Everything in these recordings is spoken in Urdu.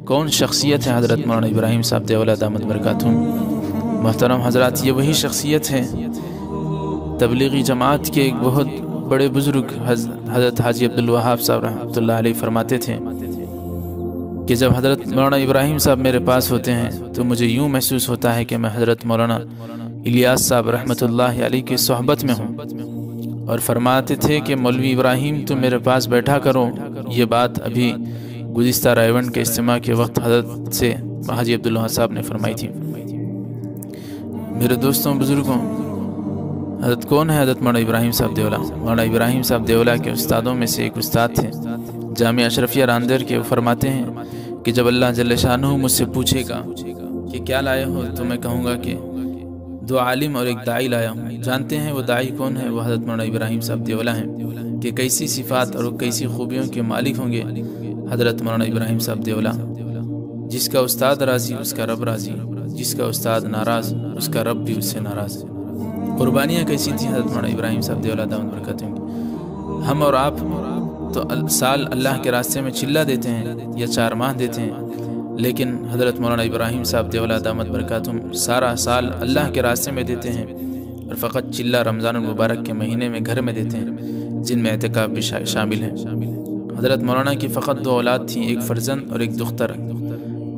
کون شخصیت ہے حضرت مولانا ابراہیم صاحب دیولہ دامت برکاتہم؟ محترم حضرات، یہ وہی شخصیت ہے تبلیغی جماعت کے ایک بہت بڑے بزرگ حضرت حاجی عبدالوہاب صاحب رحمۃ اللہ علیہ فرماتے تھے کہ جب حضرت مولانا ابراہیم صاحب میرے پاس ہوتے ہیں تو مجھے یوں محسوس ہوتا ہے کہ میں حضرت مولانا الیاس صاحب رحمۃ اللہ علیہ کی صحبت میں ہوں، اور فرماتے تھے کہ مولوی ابراہیم تم میرے پاس بیٹھا کرو۔ یہ بات ابھی گزشتہ رائیونڈ کے اجتماع کے وقت حضرت سے حاجی عبدالوہاب صاحب نے فرمائی تھی۔ میرے دوستوں بزرگوں، حضرت کون ہے حضرت مولانا ابراہیم صاحب دیولہ؟ مولانا ابراہیم صاحب دیولہ کے استادوں میں سے ایک استاد تھے جامعہ اشرفیہ راندر کے۔ وہ فرماتے ہیں کہ جب اللہ جل شانہ مجھ سے پوچھے گا کہ کیا لائے ہو تو میں کہوں گا کہ دو عالم اور ایک داعی لایا ہوں۔ جانتے ہیں وہ داعی کون ہے؟ وہ حضرت مولانا ابراہیم صاحب دیولہ ہیں کہ کیسی صفات اور کیسی خوبیوں کے مالک ہوں گے حضرت مولانا ابراہیم صاحب دیولہ۔ جس کا استاد راضی اس کا رب راضی، جس کا استاد ناراض اس کا رب بھی اس سے ناراض ہے۔ قربانیاں کیسی تھیں حضرت مولانا ابراہیم صاحب دیولہ دامت برکاتہم کی؟ ہم اور آپ تو سال اللہ کے راستے میں چلہ دیتے ہیں یا 4 ماہ دیتے ہیں، لیکن حضرت مولانا ابراہیم صاحب دیولہ دامت برکاتہم سارا سال اللہ کے راستے میں دیتے ہیں، اور فقط چلہ رمضان المبارک کے مہینے میں گھر میں دیتے ہیں، جن میں اعتکاف بھی شامل ہے۔ حضرت مولانا کی فقط 2 اولاد تھیں، ایک فرزند اور ایک دختر،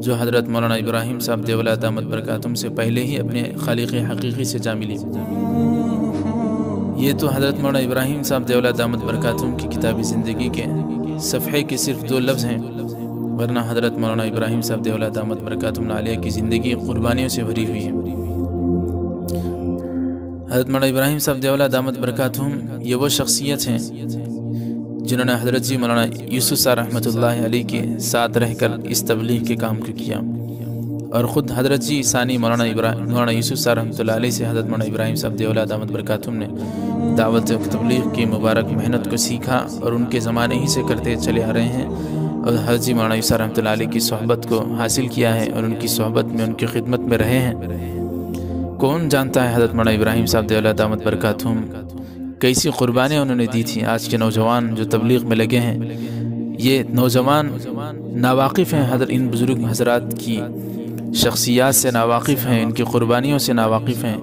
جو حضرت مولانا ابراہیم صاحب دیولہ دامت برکاتہم سے پہلے ہی اپنے خالق حقیقی سے جا ملی۔ یہ تو حضرت مولانا ابراہیم صاحب دیولہ دامت برکاتہم کی کتابی زندگی کے صفحے کے صرف 2 لفظ ہیں، ورنہ حضرت مولانا ابراہیم صاحب دیولہ دامت برکاتہم علیہ کی زندگی قربانیوں سے بھری ہوئی ہے۔ حضرت مولانا ابراہیم صاحب دیولہ دامت برکاتہم یہ وہ شخصیت ہیں جنہوں نے حضرت جی مولانا یوسف صاحب رحمۃ اللہ علیہ کے ساتھ رہ کر اس تبلیغ کے کام کو کیا، اور خود حضرت جی ثانی مولانا یوسف صاحب رحمۃ اللہ علیہ سے حضرت مولانا ابراہیم صاحب دیولہ دامت برکاتہم نے دعوت تبلیغ کی مبارک محنت کو سیکھا، اور ان کے زمانے ہی سے کرتے چلے آ رہے ہیں، اور حضرت جی مولانا یوسف رحمۃ اللہ علیہ کی صحبت کو حاصل کیا ہے، اور ان کی صحبت میں ان کی خدمت میں رہے ہیں۔ کون جانتا ہے حضرت مولانا ابراہیم صاحب دیولہ دامت برکاتہم کیسی قربانیاں انہوں نے دی تھیں؟ آج کے نوجوان جو تبلیغ میں لگے ہیں، یہ نوجوان ناواقف ہیں ان بزرگ حضرات کی شخصیات سے، ناواقف ہیں ان کی قربانیوں سے، ناواقف ہیں،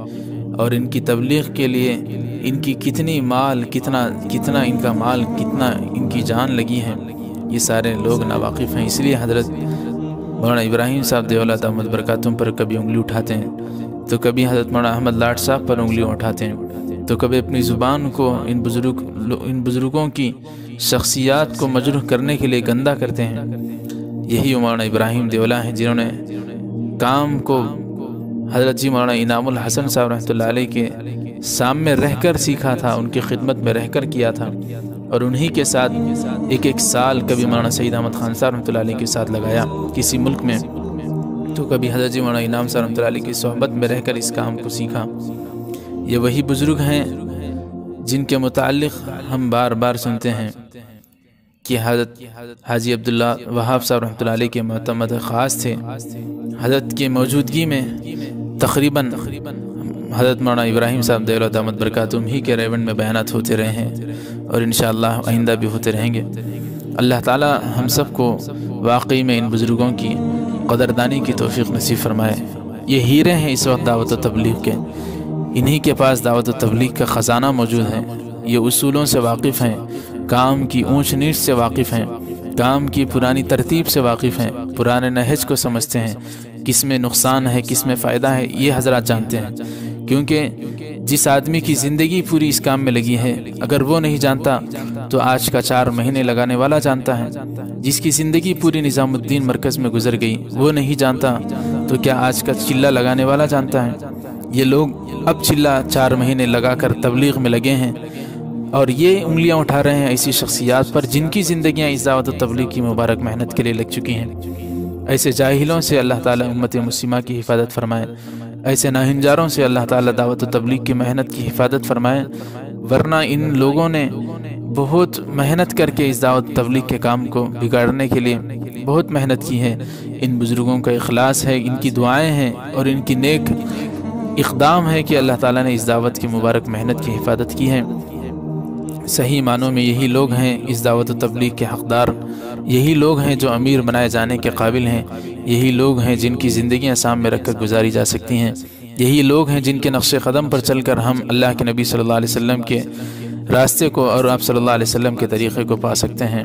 اور ان کی تبلیغ کے لیے ان کی کتنا ان کا مال، کتنا ان کی جان لگی ہے، یہ سارے لوگ ناواقف ہیں۔ اس لیے حضرت مولانا ابراہیم صاحب دیولہ دامت برکاتہم پر کبھی انگلی اٹھاتے ہیں، تو کبھی حضرت مولانا احمد لاٹ صاحب پر انگلیاں اٹھاتے ہیں، تو کبھی اپنی زبان کو ان بزرگوں کی شخصیات کو مجروح کرنے کے لیے گندا کرتے ہیں۔ یہی مولانا ابراہیم دیولہ ہیں جنہوں نے کام کو حضرت جی مولانا انعام الحسن صاحب رحمۃ اللہ علیہ کے سامنے رہ کر سیکھا تھا، ان کی خدمت میں رہ کر کیا تھا، اور انہی کے ساتھ ایک سال کبھی مولانا سعید احمد خان صاحب رحمۃ اللہ علیہ کے ساتھ لگایا کسی ملک میں، تو کبھی حضرت جی مولانا انعام صاحب رحمۃ اللہ علیہ کی صحبت میں رہ کر اس کام کو سیکھا۔ یہ وہی بزرگ ہیں جن کے متعلق ہم بار بار سنتے ہیں کہ حضرت حاجی عبداللہ وہاب صاحب رحمۃ اللہ علیہ کے معتمد خاص تھے۔ حضرت کی موجودگی میں تقریباً حضرت مولانا ابراہیم صاحب دیولہ دامت برکاتہم ہی کے ریونڈ میں بیانات ہوتے رہے ہیں، اور انشاءاللہ آئندہ بھی ہوتے رہیں گے۔ اللہ تعالی ہم سب کو واقعی میں ان بزرگوں کی قدردانی کی توفیق نصیب فرمائے۔ یہ ہیرے ہیں اس وقت دعوت و تبلیغ کے، انہی کے پاس دعوت و تبلیغ کا خزانہ موجود ہے۔ یہ اصولوں سے واقف ہیں، کام کی اونچ نیچ سے واقف ہیں، کام کی پرانی ترتیب سے واقف ہیں، پرانے نہج کو سمجھتے ہیں، کس میں نقصان ہے کس میں فائدہ ہے یہ حضرات جانتے ہیں، کیونکہ جس آدمی کی زندگی پوری اس کام میں لگی ہے، اگر وہ نہیں جانتا تو آج کا 4 مہینے لگانے والا جانتا ہے۔ جس کی زندگی پوری نظام الدین مرکز میں گزر گئی وہ نہیں جانتا تو کیا آج کا چلہ لگانے والا جانتا ہے؟ یہ لوگ اب چلہ 4 مہینے لگا کر تبلیغ میں لگے ہیں، اور یہ انگلیاں اٹھا رہے ہیں ایسی شخصیات پر جن کی زندگیاں اس دعوت و تبلیغ کی مبارک محنت کے لیے لگ چکی ہیں۔ ایسے جاہلوں سے اللہ تعالیٰ امت مسلمہ کی حفاظت فرمائے، ایسے ناہنجاروں سے اللہ تعالیٰ دعوت و تبلیغ کی محنت کی حفاظت فرمائے، ورنہ ان لوگوں نے بہت محنت کر کے اس دعوت تبلیغ کے کام کو بگاڑنے کے لیے بہت محنت کی ہے۔ ان بزرگوں کا اخلاص ہے، ان کی دعائیں ہیں، اور ان کی نیک اقدام ہے کہ اللہ تعالیٰ نے اس دعوت کی مبارک محنت کی حفاظت کی ہے۔ صحیح معنوں میں یہی لوگ ہیں اس دعوت و تبلیغ کے حقدار، یہی لوگ ہیں جو امیر بنائے جانے کے قابل ہیں، یہی لوگ ہیں جن کی زندگیاں سامنے رکھ کر گزاری جا سکتی ہیں، یہی لوگ ہیں جن کے نقش قدم پر چل کر ہم اللہ کے نبی صلی اللہ علیہ وسلم کے راستے کو اور آپ صلی اللہ علیہ وسلم کے طریقے کو پا سکتے ہیں۔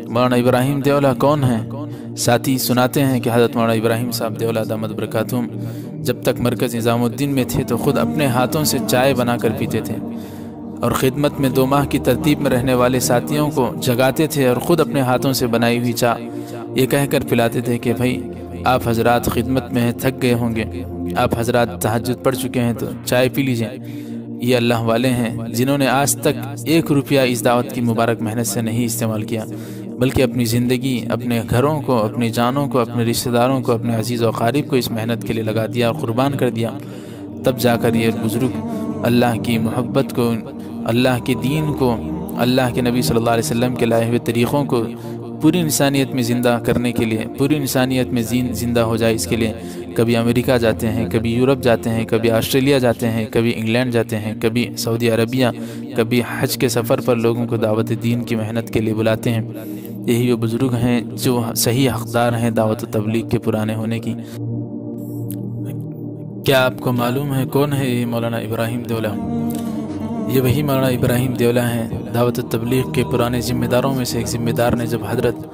مولانا ابراہیم دیولہ کون ہیں؟ ساتھی سناتے ہیں کہ حضرت مولانا ابراہیم صاحب دیولہ دامت برکاتہم جب تک مرکز نظام الدین میں تھے تو خود اپنے ہاتھوں سے چائے بنا کر پیتے تھے، اور خدمت میں 2 ماہ کی ترتیب میں رہنے والے ساتھیوں کو جگاتے تھے اور خود اپنے ہاتھوں سے بنائی ہوئی چائے یہ کہہ کر پلاتے تھے کہ بھائی آپ حضرات خدمت میں ہیں، تھک گئے ہوں گے، آپ حضرات تہجد پڑھ چکے ہیں تو چائے پی لیجئے۔ یہ اللہ والے ہیں جنہوں نے آج تک 1 روپیہ اس دعوت کی مبارک محنت سے نہیں استعمال کیا، بلکہ اپنی زندگی، اپنے گھروں کو، اپنی جانوں کو، اپنے رشتہ داروں کو، اپنے عزیز و اقارب کو اس محنت کے لیے لگا دیا اور قربان کر دیا۔ تب جا کر یہ بزرگ اللہ کی محبت کو، اللہ کے دین کو، اللہ کے نبی صلی اللہ علیہ وسلم کے لائے ہوئے طریقوں کو پوری انسانیت میں زندہ کرنے کے لیے، پوری انسانیت میں زندہ ہو جائے اس کے لیے کبھی امریکہ جاتے ہیں، کبھی یورپ جاتے ہیں، کبھی آسٹریلیا جاتے ہیں، کبھی انگلینڈ جاتے ہیں، کبھی سعودی عربیہ، کبھی حج کے سفر پر لوگوں کو دعوت دین کی محنت کے لیے بلاتے ہیں۔ یہی وہ بزرگ ہیں جو صحیح حقدار ہیں دعوت و تبلیغ کے پرانے ہونے کی۔ کیا آپ کو معلوم ہے کون ہے یہ مولانا ابراہیم دیولہ؟ یہ وہی مولانا ابراہیم دیولہ ہیں۔ دعوت و تبلیغ کے پرانے ذمہ داروں میں سے ایک ذمہ دار نے جب حضرت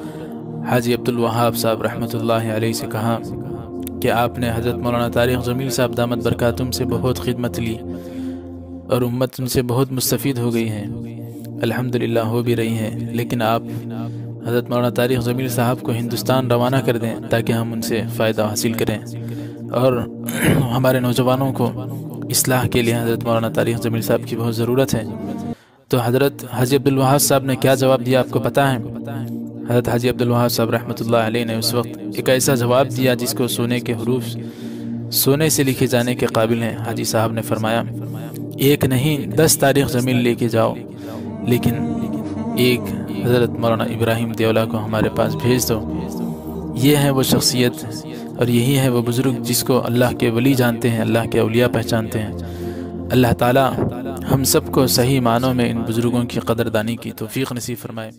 حاجی عبدالوہاب صاحب رحمۃ اللہ علیہ سے کہا کہ آپ نے حضرت مولانا طارق جمیل صاحب دامت برکاتہم سے بہت خدمت لی اور امت ان سے بہت مستفید ہو گئی ہے، الحمدللہ ہو بھی رہی ہے، لیکن آپ حضرت مولانا طارق جمیل صاحب کو ہندوستان روانہ کر دیں تاکہ ہم ان سے فائدہ حاصل کریں، اور ہمارے نوجوانوں کو اصلاح کے لیے حضرت مولانا طارق جمیل صاحب کی بہت ضرورت ہے۔ تو حضرت حاجی عبدالوہاب صاحب نے کیا جواب دیا آپ کو پتہ ہے؟ حضرت حاجی عبدالوہاب صاحب رحمۃ اللہ علیہ نے اس وقت ایک ایسا جواب دیا جس کو سونے کے حروف سونے سے لکھے جانے کے قابل ہیں۔ حاجی صاحب نے فرمایا 1 نہیں 10 طارق جمیل لے کے جاؤ، لیکن ایک حضرت مولانا ابراہیم دیولہ کو ہمارے پاس بھیج دو۔ یہ ہے وہ شخصیت اور یہی ہے وہ بزرگ جس کو اللہ کے ولی جانتے ہیں، اللہ کے اولیاء پہچانتے ہیں۔ اللہ تعالی ہم سب کو صحیح معنوں میں ان بزرگوں کی قدردانی کی توفیق نصیب فرمائے۔